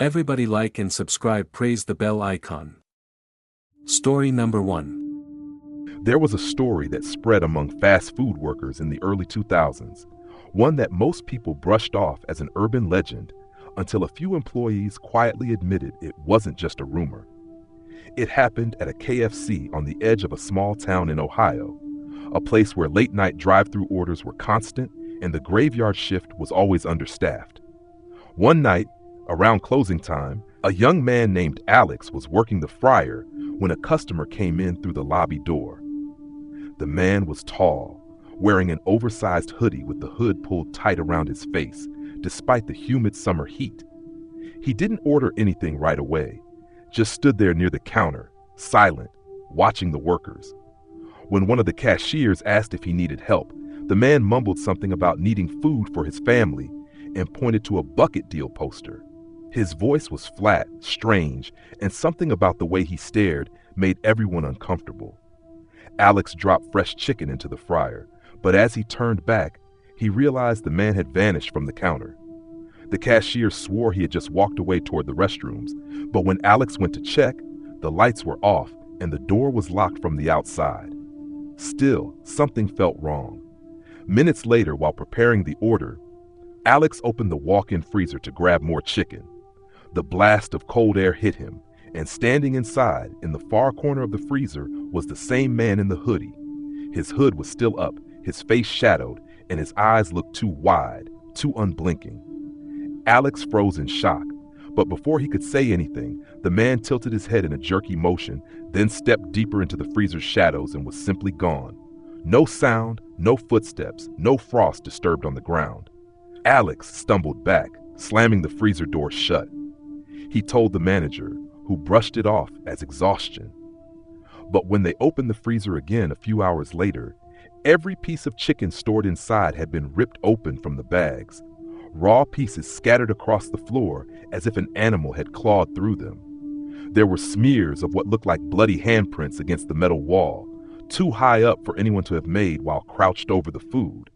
Everybody like and subscribe, praise the bell icon. Story number 1. There was a story that spread among fast food workers in the early 2000s, one that most people brushed off as an urban legend until a few employees quietly admitted it wasn't just a rumor. It happened at a KFC on the edge of a small town in Ohio, a place where late-night drive-through orders were constant and the graveyard shift was always understaffed. One night, around closing time, a young man named Alex was working the fryer when a customer came in through the lobby door. The man was tall, wearing an oversized hoodie with the hood pulled tight around his face, despite the humid summer heat. He didn't order anything right away, just stood there near the counter, silent, watching the workers. When one of the cashiers asked if he needed help, the man mumbled something about needing food for his family and pointed to a bucket deal poster. His voice was flat, strange, and something about the way he stared made everyone uncomfortable. Alex dropped fresh chicken into the fryer, but as he turned back, he realized the man had vanished from the counter. The cashier swore he had just walked away toward the restrooms, but when Alex went to check, the lights were off and the door was locked from the outside. Still, something felt wrong. Minutes later, while preparing the order, Alex opened the walk-in freezer to grab more chicken. The blast of cold air hit him, and standing inside, in the far corner of the freezer, was the same man in the hoodie. His hood was still up, his face shadowed, and his eyes looked too wide, too unblinking. Alex froze in shock, but before he could say anything, the man tilted his head in a jerky motion, then stepped deeper into the freezer's shadows and was simply gone. No sound, no footsteps, no frost disturbed on the ground. Alex stumbled back, slamming the freezer door shut. He told the manager, who brushed it off as exhaustion. But when they opened the freezer again a few hours later, every piece of chicken stored inside had been ripped open from the bags. Raw pieces scattered across the floor as if an animal had clawed through them. There were smears of what looked like bloody handprints against the metal wall, too high up for anyone to have made while crouched over the food.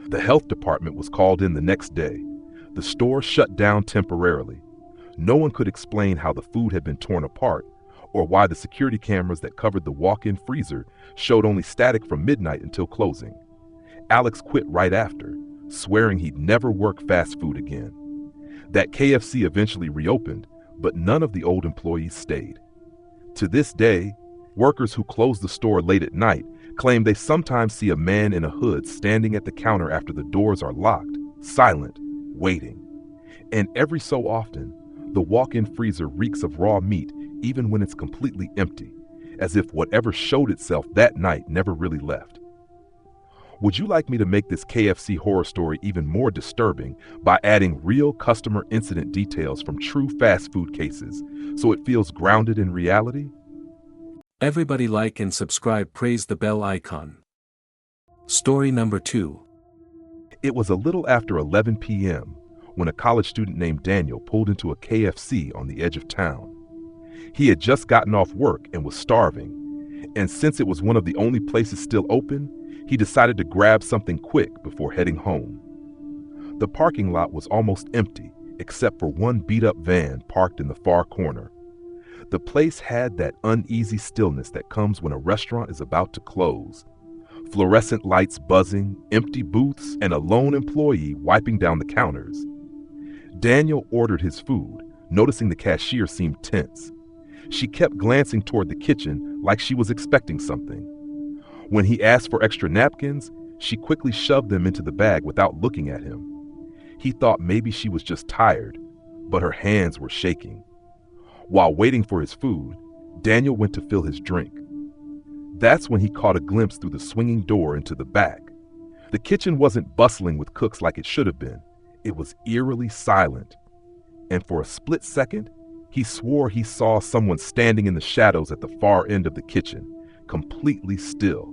The health department was called in the next day. The store shut down temporarily. No one could explain how the food had been torn apart or why the security cameras that covered the walk-in freezer showed only static from midnight until closing. Alex quit right after, swearing he'd never work fast food again. That KFC eventually reopened, but none of the old employees stayed. To this day, workers who close the store late at night claim they sometimes see a man in a hood standing at the counter after the doors are locked, silent, waiting. And every so often, the walk-in freezer reeks of raw meat even when it's completely empty, as if whatever showed itself that night never really left. Would you like me to make this KFC horror story even more disturbing by adding real customer incident details from true fast food cases so it feels grounded in reality? Everybody like and subscribe, praise the bell icon. Story number 2. It was a little after 11 p.m. when a college student named Daniel pulled into a KFC on the edge of town. He had just gotten off work and was starving, and since it was one of the only places still open, he decided to grab something quick before heading home. The parking lot was almost empty, except for one beat-up van parked in the far corner. The place had that uneasy stillness that comes when a restaurant is about to close. Fluorescent lights buzzing, empty booths, and a lone employee wiping down the counters. Daniel ordered his food, noticing the cashier seemed tense. She kept glancing toward the kitchen like she was expecting something. When he asked for extra napkins, she quickly shoved them into the bag without looking at him. He thought maybe she was just tired, but her hands were shaking. While waiting for his food, Daniel went to fill his drink. That's when he caught a glimpse through the swinging door into the back. The kitchen wasn't bustling with cooks like it should have been. It was eerily silent. And for a split second, he swore he saw someone standing in the shadows at the far end of the kitchen, completely still.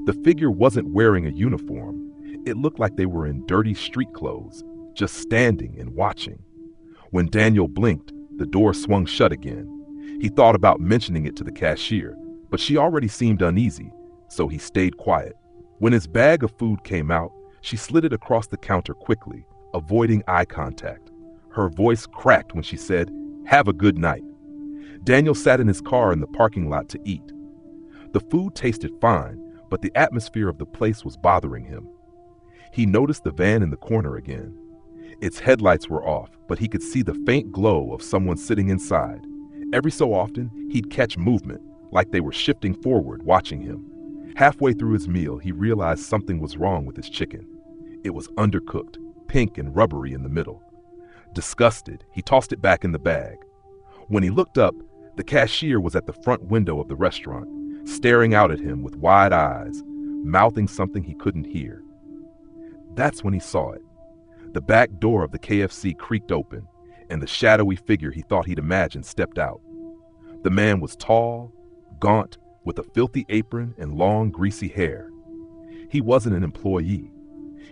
The figure wasn't wearing a uniform. It looked like they were in dirty street clothes, just standing and watching. When Daniel blinked, the door swung shut again. He thought about mentioning it to the cashier, but she already seemed uneasy, so he stayed quiet. When his bag of food came out, she slid it across the counter quickly, avoiding eye contact. Her voice cracked when she said, "Have a good night." Daniel sat in his car in the parking lot to eat. The food tasted fine, but the atmosphere of the place was bothering him. He noticed the van in the corner again. Its headlights were off, but he could see the faint glow of someone sitting inside. Every so often, he'd catch movement, like they were shifting forward, watching him. Halfway through his meal, he realized something was wrong with his chicken. It was undercooked, pink and rubbery in the middle. Disgusted, he tossed it back in the bag. When he looked up, the cashier was at the front window of the restaurant, staring out at him with wide eyes, mouthing something he couldn't hear. That's when he saw it. The back door of the KFC creaked open, and the shadowy figure he thought he'd imagined stepped out. The man was tall, gaunt, with a filthy apron and long, greasy hair. He wasn't an employee.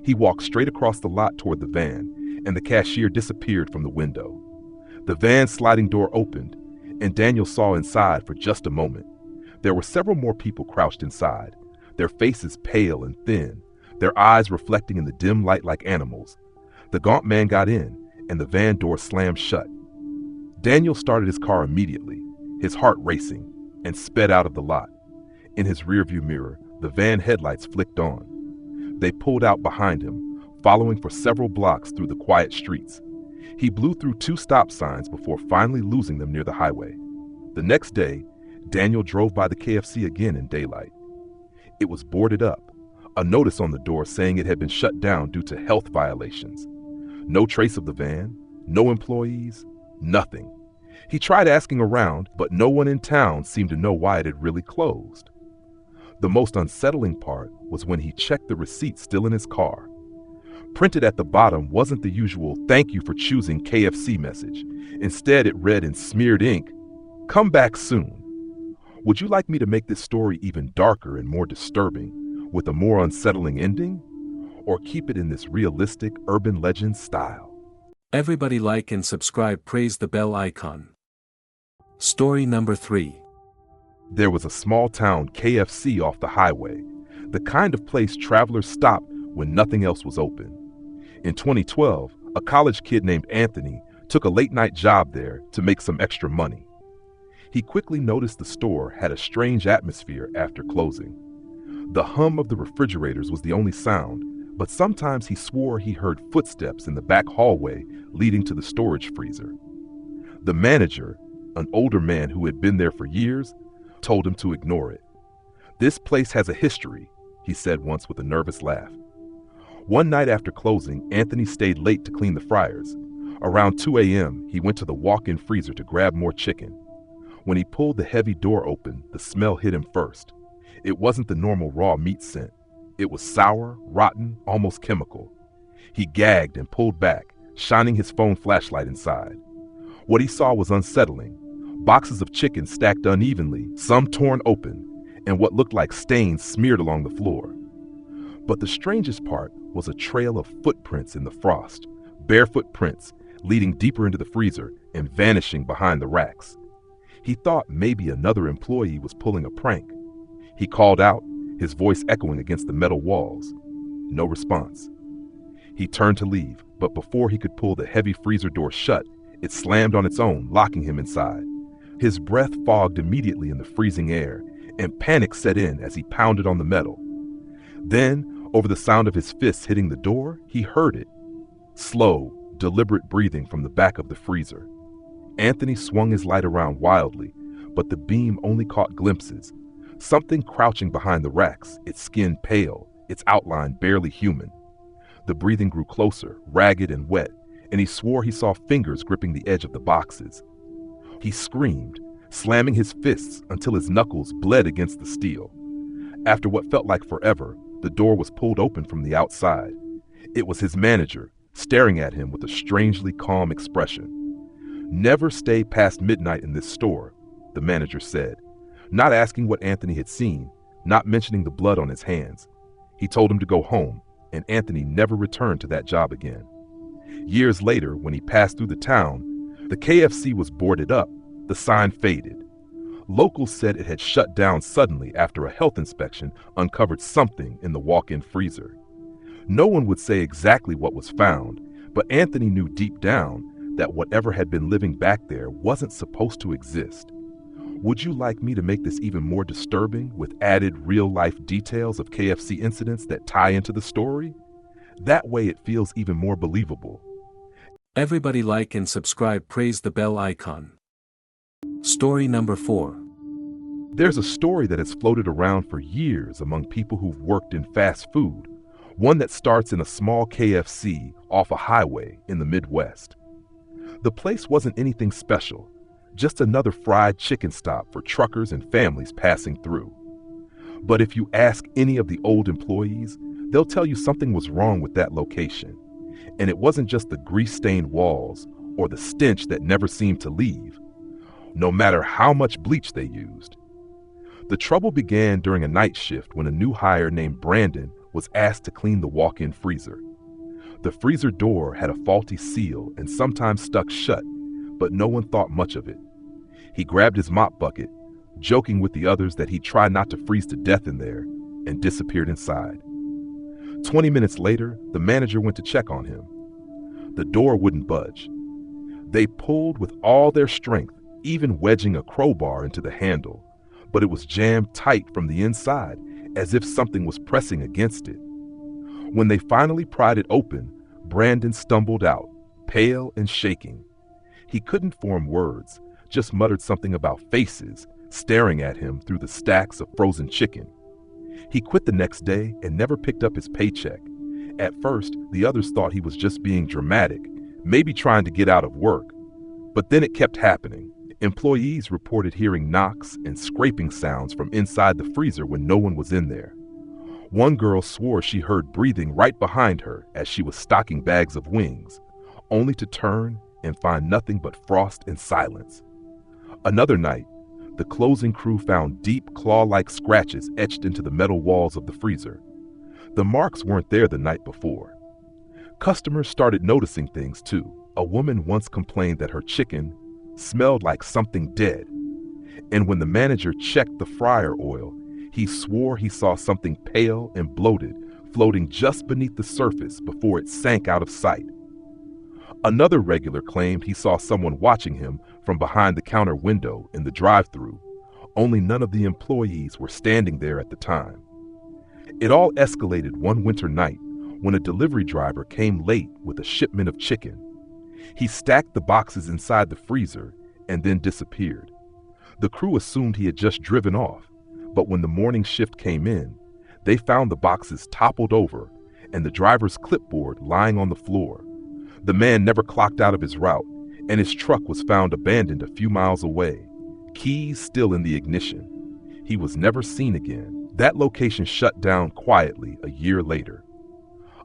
He walked straight across the lot toward the van, and the cashier disappeared from the window. The van's sliding door opened, and Daniel saw inside for just a moment. There were several more people crouched inside, their faces pale and thin, their eyes reflecting in the dim light like animals. The gaunt man got in, and the van door slammed shut. Daniel started his car immediately, his heart racing, and sped out of the lot. In his rearview mirror, the van headlights flicked on. They pulled out behind him, following for several blocks through the quiet streets. He blew through 2 stop signs before finally losing them near the highway. The next day, Daniel drove by the KFC again in daylight. It was boarded up, a notice on the door saying it had been shut down due to health violations. No trace of the van, no employees, nothing. He tried asking around, but no one in town seemed to know why it had really closed. The most unsettling part was when he checked the receipt still in his car. Printed at the bottom wasn't the usual "Thank you for choosing KFC" message. Instead, it read in smeared ink, "Come back soon." Would you like me to make this story even darker and more disturbing, with a more unsettling ending? Or keep it in this realistic urban legend style? Everybody like and subscribe, praise the bell icon. Story number 3. There was a small town KFC off the highway, the kind of place travelers stopped when nothing else was open. In 2012, a college kid named Anthony took a late-night job there to make some extra money. He quickly noticed the store had a strange atmosphere after closing. The hum of the refrigerators was the only sound, but sometimes he swore he heard footsteps in the back hallway leading to the storage freezer. The manager, an older man who had been there for years, told him to ignore it. "This place has a history," he said once with a nervous laugh. One night after closing, Anthony stayed late to clean the fryers. Around 2 a.m., he went to the walk-in freezer to grab more chicken. When he pulled the heavy door open, the smell hit him first. It wasn't the normal raw meat scent. It was sour, rotten, almost chemical. He gagged and pulled back, shining his phone flashlight inside. What he saw was unsettling. Boxes of chicken stacked unevenly, some torn open, and what looked like stains smeared along the floor. But the strangest part was a trail of footprints in the frost, barefoot prints leading deeper into the freezer and vanishing behind the racks. He thought maybe another employee was pulling a prank. He called out, his voice echoing against the metal walls. No response. He turned to leave, but before he could pull the heavy freezer door shut, it slammed on its own, locking him inside. His breath fogged immediately in the freezing air, and panic set in as he pounded on the metal. Then, over the sound of his fists hitting the door, he heard it. Slow, deliberate breathing from the back of the freezer. Anthony swung his light around wildly, but the beam only caught glimpses. Something crouching behind the racks, its skin pale, its outline barely human. The breathing grew closer, ragged and wet, and he swore he saw fingers gripping the edge of the boxes. He screamed, slamming his fists until his knuckles bled against the steel. After what felt like forever, the door was pulled open from the outside. It was his manager, staring at him with a strangely calm expression. "Never stay past midnight in this store," the manager said, not asking what Anthony had seen, not mentioning the blood on his hands. He told him to go home, and Anthony never returned to that job again. Years later, when he passed through the town, the KFC was boarded up, the sign faded. Locals said it had shut down suddenly after a health inspection uncovered something in the walk-in freezer. No one would say exactly what was found, but Anthony knew deep down that whatever had been living back there wasn't supposed to exist. Would you like me to make this even more disturbing with added real-life details of KFC incidents that tie into the story? That way it feels even more believable. Everybody like and subscribe, praise the bell icon. Story number 4. There's a story that has floated around for years among people who've worked in fast food, one that starts in a small KFC off a highway in the Midwest. The place wasn't anything special, just another fried chicken stop for truckers and families passing through. But if you ask any of the old employees, they'll tell you something was wrong with that location. And it wasn't just the grease-stained walls or the stench that never seemed to leave, no matter how much bleach they used. The trouble began during a night shift when a new hire named Brandon was asked to clean the walk-in freezer. The freezer door had a faulty seal and sometimes stuck shut, but no one thought much of it. He grabbed his mop bucket, joking with the others that he'd try not to freeze to death in there, and disappeared inside. 20 minutes later, the manager went to check on him. The door wouldn't budge. They pulled with all their strength, even wedging a crowbar into the handle, but it was jammed tight from the inside, as if something was pressing against it. When they finally pried it open, Brandon stumbled out, pale and shaking. He couldn't form words, just muttered something about faces staring at him through the stacks of frozen chicken. He quit the next day and never picked up his paycheck. At first, the others thought he was just being dramatic, maybe trying to get out of work. But then it kept happening. Employees reported hearing knocks and scraping sounds from inside the freezer when no one was in there. One girl swore she heard breathing right behind her as she was stocking bags of wings, only to turn and find nothing but frost and silence. Another night, the closing crew found deep claw-like scratches etched into the metal walls of the freezer. The marks weren't there the night before. Customers started noticing things too. A woman once complained that her chicken smelled like something dead. And when the manager checked the fryer oil, he swore he saw something pale and bloated floating just beneath the surface before it sank out of sight. Another regular claimed he saw someone watching him from behind the counter window in the drive-thru, only none of the employees were standing there at the time. It all escalated one winter night when a delivery driver came late with a shipment of chicken. He stacked the boxes inside the freezer and then disappeared. The crew assumed he had just driven off, but when the morning shift came in, they found the boxes toppled over and the driver's clipboard lying on the floor. The man never clocked out of his route, and his truck was found abandoned a few miles away, keys still in the ignition. He was never seen again. That location shut down quietly a year later.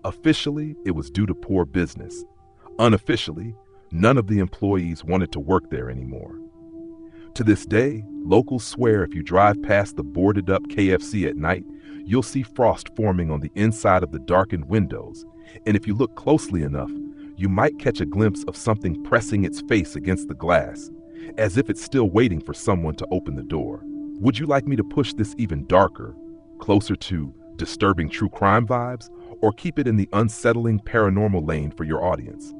Officially, it was due to poor business. Unofficially, none of the employees wanted to work there anymore. To this day, locals swear if you drive past the boarded-up KFC at night, you'll see frost forming on the inside of the darkened windows, and if you look closely enough, you might catch a glimpse of something pressing its face against the glass, as if it's still waiting for someone to open the door. Would you like me to push this even darker, closer to disturbing true crime vibes, or keep it in the unsettling paranormal lane for your audience?